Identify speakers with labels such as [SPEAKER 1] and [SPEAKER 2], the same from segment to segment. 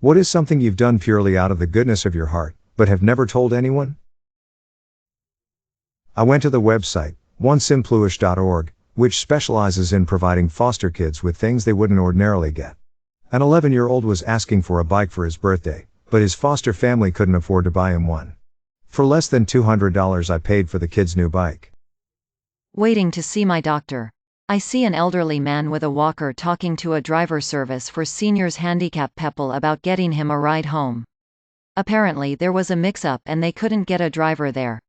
[SPEAKER 1] What is something you've done purely out of the goodness of your heart, but have never told anyone? I went to the website, onesimpluish.org, which specializes in providing foster kids with things they wouldn't ordinarily get. An 11-year-old was asking for a bike for his birthday, but his foster family couldn't afford to buy him one. For less than $200 I paid for the kid's new bike.
[SPEAKER 2] Waiting to see my doctor. I see an elderly man with a walker talking to a driver service for seniors handicap people about getting him a ride home. Apparently there was a mix-up and they couldn't get a driver there.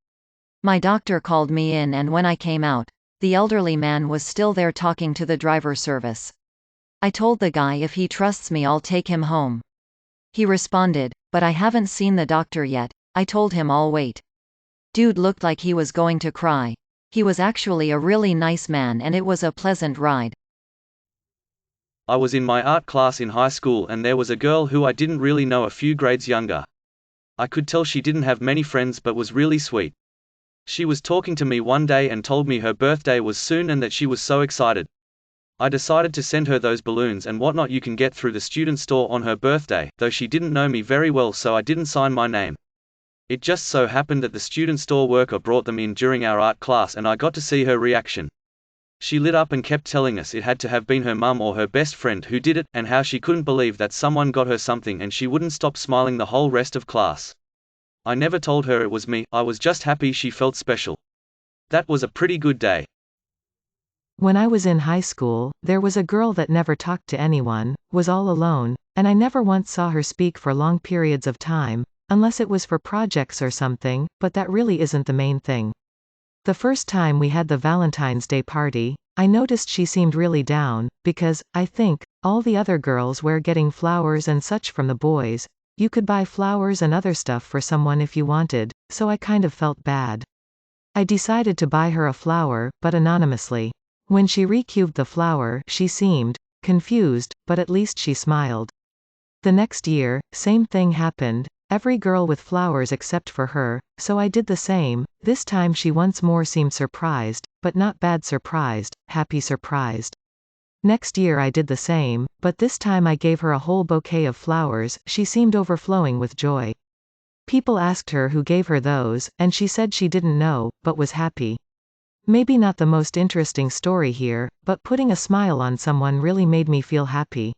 [SPEAKER 2] My doctor called me in, and when I came out, the elderly man was still there talking to the driver service. I told the guy if he trusts me I'll take him home. He responded, "But I haven't seen the doctor yet." I told him I'll wait. Dude looked like he was going to cry. He was actually a really nice man and it was a pleasant ride.
[SPEAKER 3] I was in my art class in high school and there was a girl who I didn't really know, a few grades younger. I could tell she didn't have many friends but was really sweet. She was talking to me one day and told me her birthday was soon and that she was so excited. I decided to send her those balloons and whatnot you can get through the student store on her birthday, though she didn't know me very well so I didn't sign my name. It just so happened that the student store worker brought them in during our art class and I got to see her reaction. She lit up and kept telling us it had to have been her mum or her best friend who did it, and how she couldn't believe that someone got her something, and she wouldn't stop smiling the whole rest of class. I never told her it was me, I was just happy she felt special. That was a pretty good day.
[SPEAKER 4] When I was in high school, there was a girl that never talked to anyone, was all alone, and I never once saw her speak for long periods of time, unless it was for projects or something, but that really isn't the main thing. The first time we had the Valentine's Day party, I noticed she seemed really down, because, I think, all the other girls were getting flowers and such from the boys. You could buy flowers and other stuff for someone if you wanted, so I kind of felt bad. I decided to buy her a flower, but anonymously. When she recubed the flower, she seemed confused, but at least she smiled. The next year, same thing happened, every girl with flowers except for her, so I did the same. This time she once more seemed surprised, but not bad surprised, happy surprised. Next year I did the same, but this time I gave her a whole bouquet of flowers. She seemed overflowing with joy. People asked her who gave her those, and she said she didn't know, but was happy. Maybe not the most interesting story here, but putting a smile on someone really made me feel happy.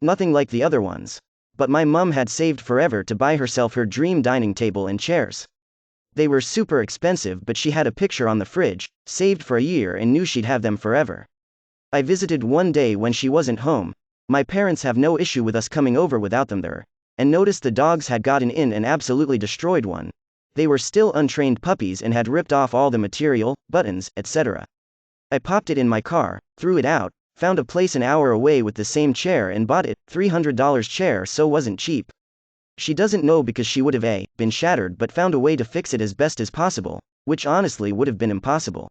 [SPEAKER 5] Nothing like the other ones. But my mum had saved forever to buy herself her dream dining table and chairs. They were super expensive, but she had a picture on the fridge, saved for a year, and knew she'd have them forever. I visited one day when she wasn't home. My parents have no issue with us coming over without them there, and noticed the dogs had gotten in and absolutely destroyed one. They were still untrained puppies and had ripped off all the material, buttons, etc. I popped it in my car, threw it out, found a place an hour away with the same chair and bought it. $300 chair, so wasn't cheap. She doesn't know because she would have A, been shattered but found a way to fix it as best as possible, which honestly would have been impossible.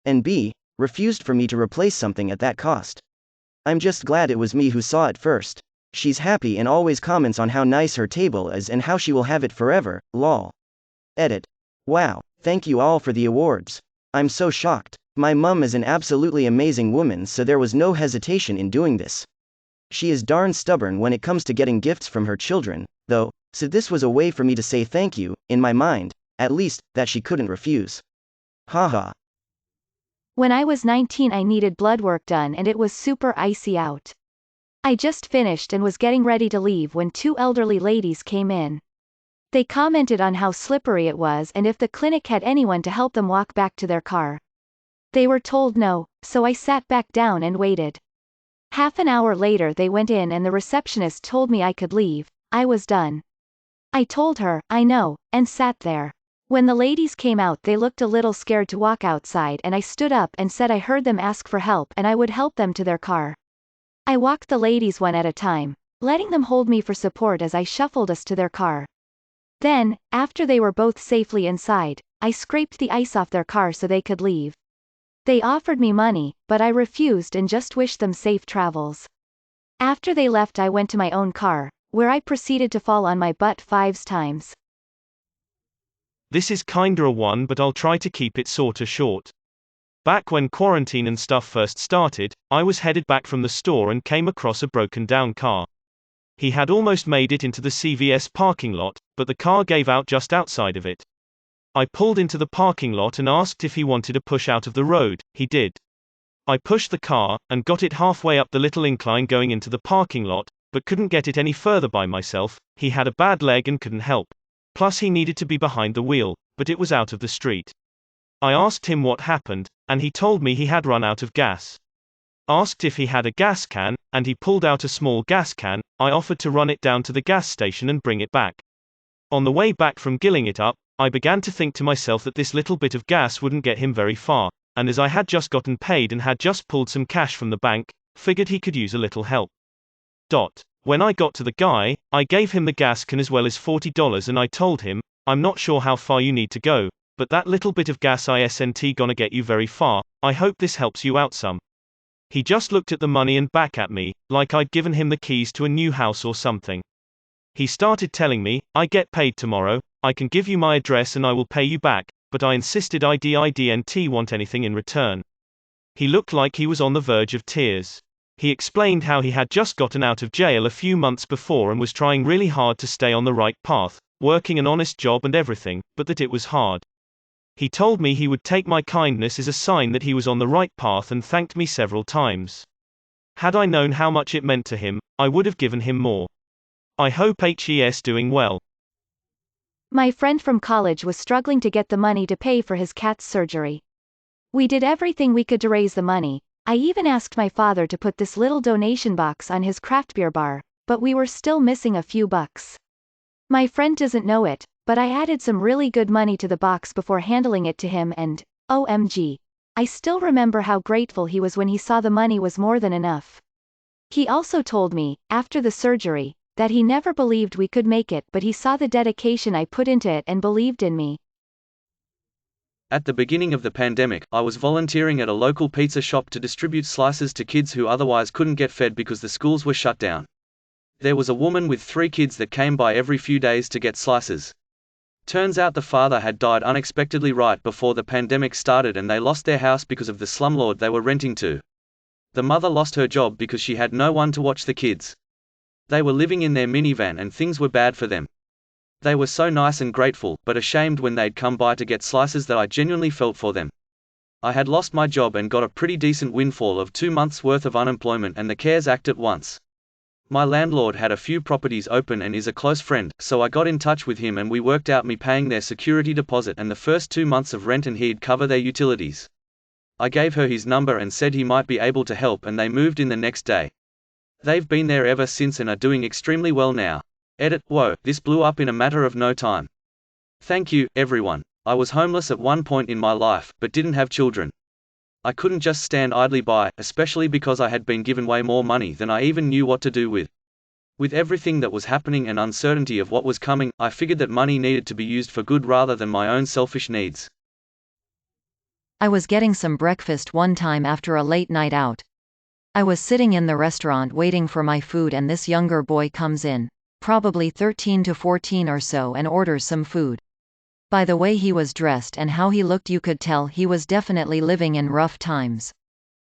[SPEAKER 5] And B, refused for me to replace something at that cost. I'm just glad it was me who saw it first. She's happy and always comments on how nice her table is and how she will have it forever, lol. Edit. Wow, thank you all for the awards. I'm so shocked. My mum is an absolutely amazing woman, so there was no hesitation in doing this. She is darn stubborn when it comes to getting gifts from her children, though, so this was a way for me to say thank you, in my mind, at least, that she couldn't refuse. Haha.
[SPEAKER 6] When I was 19 I needed blood work done and it was super icy out. I just finished and was getting ready to leave when two elderly ladies came in. They commented on how slippery it was and if the clinic had anyone to help them walk back to their car. They were told no, so I sat back down and waited. Half an hour later they went in and the receptionist told me I could leave. I was done. I told her, I know, and sat there. When the ladies came out they looked a little scared to walk outside and I stood up and said I heard them ask for help and I would help them to their car. I walked the ladies one at a time, letting them hold me for support as I shuffled us to their car. Then, after they were both safely inside, I scraped the ice off their car so they could leave. They offered me money, but I refused and just wished them safe travels. After they left I went to my own car, where I proceeded to fall on my butt 5 times.
[SPEAKER 7] This is kinda a one, but I'll try to keep it sorta short. Back when quarantine and stuff first started, I was headed back from the store and came across a broken down car. He had almost made it into the CVS parking lot, but the car gave out just outside of it. I pulled into the parking lot and asked if he wanted to push out of the road. He did. I pushed the car, and got it halfway up the little incline going into the parking lot, but couldn't get it any further by myself. He had a bad leg and couldn't help. Plus he needed to be behind the wheel, but it was out of the street. I asked him what happened, and he told me he had run out of gas. Asked if he had a gas can, and he pulled out a small gas can. I offered to run it down to the gas station and bring it back. On the way back from filling it up, I began to think to myself that this little bit of gas wouldn't get him very far, and as I had just gotten paid and had just pulled some cash from the bank, figured he could use a little help. When I got to the guy, I gave him the gas can as well as $40 and I told him, I'm not sure how far you need to go, but that little bit of gas isn't gonna get you very far. I hope this helps you out some. He just looked at the money and back at me, like I'd given him the keys to a new house or something. He started telling me, I get paid tomorrow, I can give you my address and I will pay you back, but I insisted I didn't want anything in return. He looked like he was on the verge of tears. He explained how he had just gotten out of jail a few months before and was trying really hard to stay on the right path, working an honest job and everything, but that it was hard. He told me he would take my kindness as a sign that he was on the right path and thanked me several times. Had I known how much it meant to him, I would have given him more. I hope he's doing well.
[SPEAKER 6] My friend from college was struggling to get the money to pay for his cat's surgery. We did everything we could to raise the money. I even asked my father to put this little donation box on his craft beer bar, but we were still missing a few bucks. My friend doesn't know it, but I added some really good money to the box before handling it to him and, OMG. I still remember how grateful he was when he saw the money was more than enough. He also told me, after the surgery, that he never believed we could make it, but he saw the dedication I put into it and believed in me.
[SPEAKER 3] At the beginning of the pandemic, I was volunteering at a local pizza shop to distribute slices to kids who otherwise couldn't get fed because the schools were shut down. There was a woman with 3 kids that came by every few days to get slices. Turns out the father had died unexpectedly right before the pandemic started and they lost their house because of the slumlord they were renting to. The mother lost her job because she had no one to watch the kids. They were living in their minivan and things were bad for them. They were so nice and grateful, but ashamed when they'd come by to get slices that I genuinely felt for them. I had lost my job and got a pretty decent windfall of 2 months' worth of unemployment and the CARES Act at once. My landlord had a few properties open and is a close friend, so I got in touch with him and we worked out me paying their security deposit and the first 2 months of rent and he'd cover their utilities. I gave her his number and said he might be able to help and they moved in the next day. They've been there ever since and are doing extremely well now. Whoa, this blew up in a matter of no time. Thank you, everyone. I was homeless at one point in my life, but didn't have children. I couldn't just stand idly by, especially because I had been given way more money than I even knew what to do with. With everything that was happening and uncertainty of what was coming, I figured that money needed to be used for good rather than my own selfish needs.
[SPEAKER 2] I was getting some breakfast one time after a late night out. I was sitting in the restaurant waiting for my food and this younger boy comes in, probably 13 to 14 or so, and orders some food. By the way he was dressed and how he looked you could tell he was definitely living in rough times.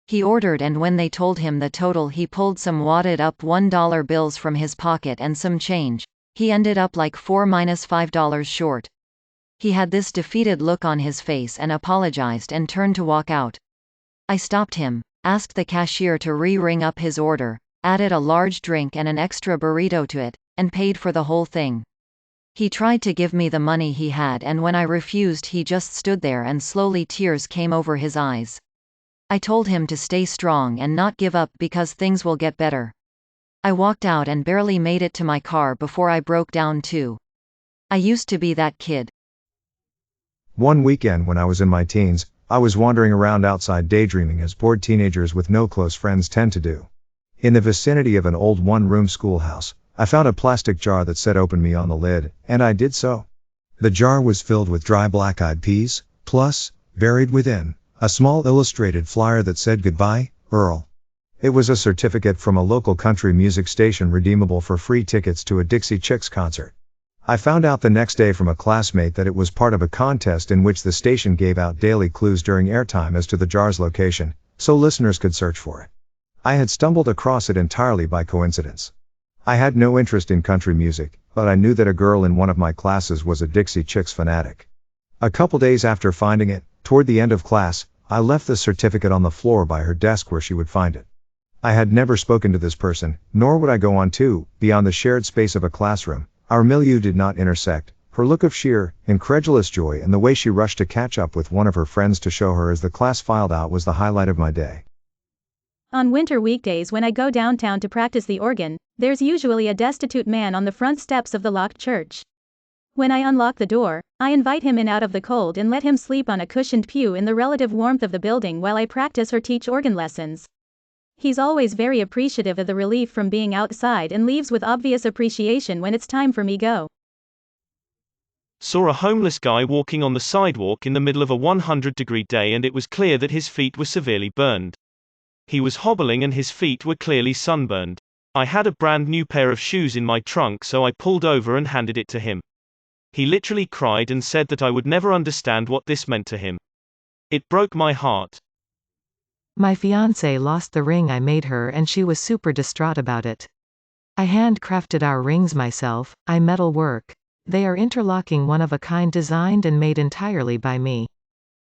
[SPEAKER 2] He ordered and when they told him the total he pulled some wadded up $1 bills from his pocket and some change. He ended up like $4–5 short. He had this defeated look on his face and apologized and turned to walk out. I stopped him, asked the cashier to re-ring up his order, added a large drink and an extra burrito to it, and paid for the whole thing. He tried to give me the money he had and when I refused he just stood there and slowly tears came over his eyes. I told him to stay strong and not give up because things will get better. I walked out and barely made it to my car before I broke down too. I used to be that kid.
[SPEAKER 1] One weekend when I was in my teens, I was wandering around outside daydreaming as bored teenagers with no close friends tend to do. In the vicinity of an old one-room schoolhouse, I found a plastic jar that said "Open Me" on the lid, and I did so. The jar was filled with dry black-eyed peas, plus, buried within, a small illustrated flyer that said "Goodbye, Earl." It was a certificate from a local country music station redeemable for free tickets to a Dixie Chicks concert. I found out the next day from a classmate that it was part of a contest in which the station gave out daily clues during airtime as to the jar's location, so listeners could search for it. I had stumbled across it entirely by coincidence. I had no interest in country music, but I knew that a girl in one of my classes was a Dixie Chicks fanatic. A couple days after finding it, toward the end of class, I left the certificate on the floor by her desk where she would find it. I had never spoken to this person, nor would I go on to, beyond the shared space of a classroom. Our milieu did not intersect. Her look of sheer, incredulous joy and the way she rushed to catch up with one of her friends to show her as the class filed out was the highlight of my day.
[SPEAKER 8] On winter weekdays when I go downtown to practice the organ, there's usually a destitute man on the front steps of the locked church. When I unlock the door, I invite him in out of the cold and let him sleep on a cushioned pew in the relative warmth of the building while I practice or teach organ lessons. He's always very appreciative of the relief from being outside and leaves with obvious appreciation when it's time for me go.
[SPEAKER 7] Saw a homeless guy walking on the sidewalk in the middle of a 100-degree day and it was clear that his feet were severely burned. He was hobbling and his feet were clearly sunburned. I had a brand new pair of shoes in my trunk, so I pulled over and handed it to him. He literally cried and said that I would never understand what this meant to him. It broke my heart.
[SPEAKER 4] My fiancée lost the ring I made her and she was super distraught about it. I handcrafted our rings myself. I metal work. They are interlocking, one of a kind, designed and made entirely by me.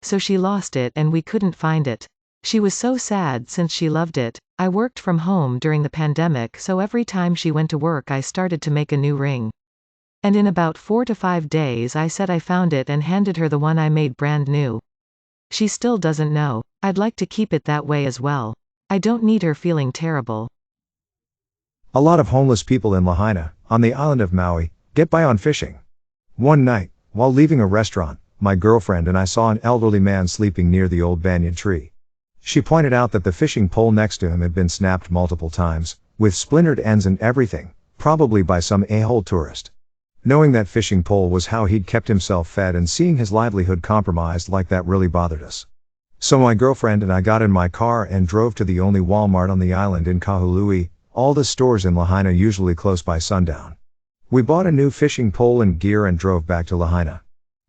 [SPEAKER 4] So she lost it and we couldn't find it. She was so sad since she loved it. I worked from home during the pandemic, so every time she went to work I started to make a new ring. And in about 4 to 5 days I said I found it and handed her the one I made brand new. She still doesn't know. I'd like to keep it that way as well. I don't need her feeling terrible.
[SPEAKER 1] A lot of homeless people in Lahaina, on the island of Maui, get by on fishing. One night, while leaving a restaurant, my girlfriend and I saw an elderly man sleeping near the old banyan tree. She pointed out that the fishing pole next to him had been snapped multiple times, with splintered ends and everything, probably by some a-hole tourist. Knowing that fishing pole was how he'd kept himself fed and seeing his livelihood compromised like that really bothered us. So my girlfriend and I got in my car and drove to the only Walmart on the island in Kahului. All the stores in Lahaina usually close by sundown. We bought a new fishing pole and gear and drove back to Lahaina.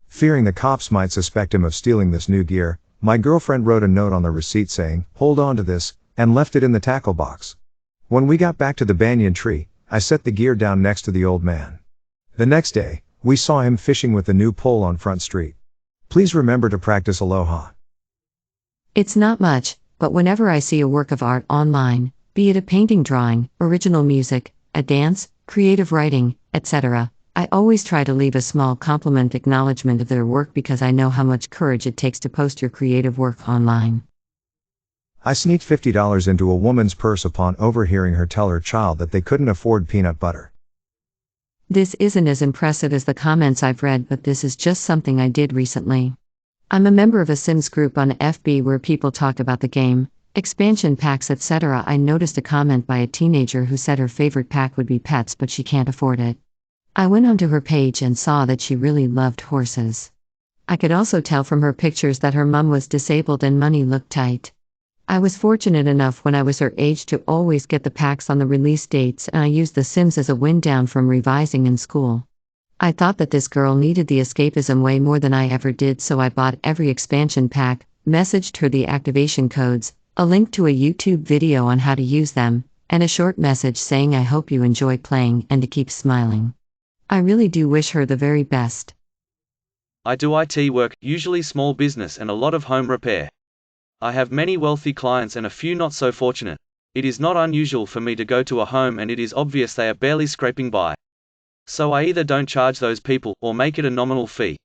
[SPEAKER 1] Fearing the cops might suspect him of stealing this new gear, my girlfriend wrote a note on the receipt saying, "Hold on to this," and left it in the tackle box. When we got back to the banyan tree, I set the gear down next to the old man. The next day, we saw him fishing with the new pole on Front Street. Please remember to practice aloha.
[SPEAKER 2] It's not much, but whenever I see a work of art online, be it a painting, drawing, original music, a dance, creative writing, etc., I always try to leave a small compliment acknowledgement of their work because I know how much courage it takes to post your creative work online.
[SPEAKER 1] I sneaked $50 into a woman's purse upon overhearing her tell her child that they couldn't afford peanut butter.
[SPEAKER 2] This isn't as impressive as the comments I've read, but this is just something I did recently. I'm a member of a Sims group on FB where people talk about the game, expansion packs, etc. I noticed a comment by a teenager who said her favorite pack would be pets but she can't afford it. I went onto her page and saw that she really loved horses. I could also tell from her pictures that her mom was disabled and money looked tight. I was fortunate enough when I was her age to always get the packs on the release dates, and I used The Sims as a wind down from revising in school. I thought that this girl needed the escapism way more than I ever did, so I bought every expansion pack, messaged her the activation codes, a link to a YouTube video on how to use them, and a short message saying I hope you enjoy playing and to keep smiling. I really do wish her the very best.
[SPEAKER 3] I do IT work, usually small business and a lot of home repair. I have many wealthy clients and a few not so fortunate. It is not unusual for me to go to a home and it is obvious they are barely scraping by. So I either don't charge those people, or make it a nominal fee.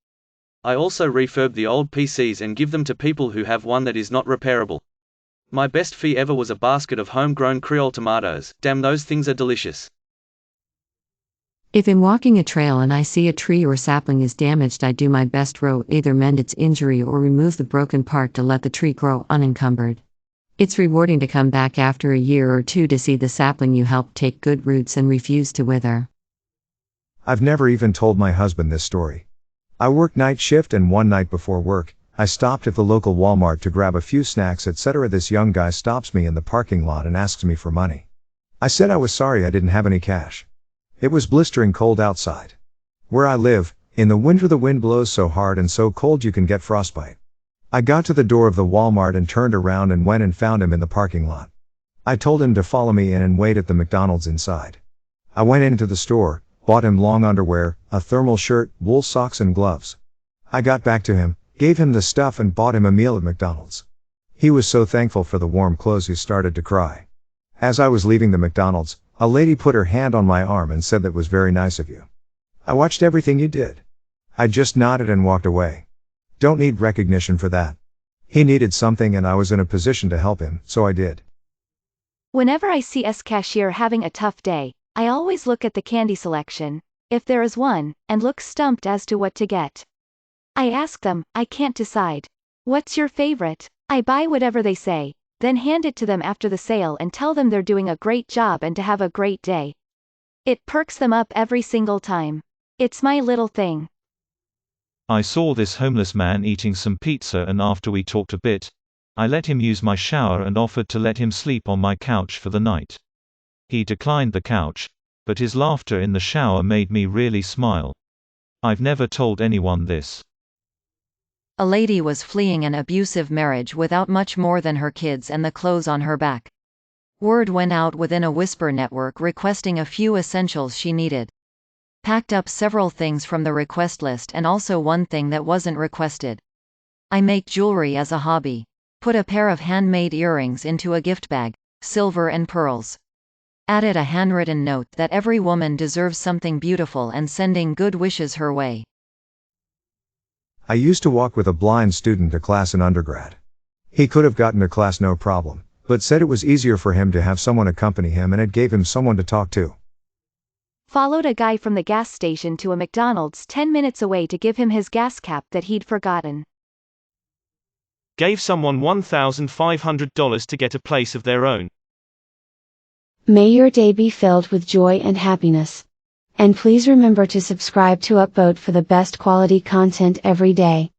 [SPEAKER 3] I also refurb the old PCs and give them to people who have one that is not repairable. My best fee ever was a basket of homegrown Creole tomatoes. Damn, those things are delicious.
[SPEAKER 2] If in walking a trail and I see a tree or sapling is damaged, I do my best to either mend its injury or remove the broken part to let the tree grow unencumbered. It's rewarding to come back after a year or two to see the sapling you helped take good roots and refuse to wither.
[SPEAKER 1] I've never even told my husband this story. I work night shift and one night before work, I stopped at the local Walmart to grab a few snacks, etc. This young guy stops me in the parking lot and asks me for money. I said I was sorry I didn't have any cash. It was blistering cold outside. Where I live, in the winter the wind blows so hard and so cold you can get frostbite. I got to the door of the Walmart and turned around and went and found him in the parking lot. I told him to follow me in and wait at the McDonald's inside. I went into the store, bought him long underwear, a thermal shirt, wool socks and gloves. I got back to him, gave him the stuff and bought him a meal at McDonald's. He was so thankful for the warm clothes he started to cry. As I was leaving the McDonald's, a lady put her hand on my arm and said that was very nice of you. I watched everything you did. I just nodded and walked away. Don't need recognition for that. He needed something and I was in a position to help him, so I did.
[SPEAKER 6] Whenever I see a cashier having a tough day, I always look at the candy selection, if there is one, and look stumped as to what to get. I ask them, I can't decide. What's your favorite? I buy whatever they say, then hand it to them after the sale and tell them they're doing a great job and to have a great day. It perks them up every single time. It's my little thing.
[SPEAKER 7] I saw this homeless man eating some pizza and after we talked a bit, I let him use my shower and offered to let him sleep on my couch for the night. He declined the couch, but his laughter in the shower made me really smile. I've never told anyone this.
[SPEAKER 2] A lady was fleeing an abusive marriage without much more than her kids and the clothes on her back. Word went out within a whisper network requesting a few essentials she needed. Packed up several things from the request list and also one thing that wasn't requested. I make jewelry as a hobby. Put a pair of handmade earrings into a gift bag, silver and pearls. Added a handwritten note that every woman deserves something beautiful and sending good wishes her way.
[SPEAKER 1] I used to walk with a blind student to class in undergrad. He could have gotten to class no problem, but said it was easier for him to have someone accompany him and it gave him someone to talk to.
[SPEAKER 6] Followed a guy from the gas station to a McDonald's 10 minutes away to give him his gas cap that he'd forgotten.
[SPEAKER 7] Gave someone $1,500 to get a place of their own.
[SPEAKER 9] May your day be filled with joy and happiness. And please remember to subscribe to Upvote for the best quality content every day.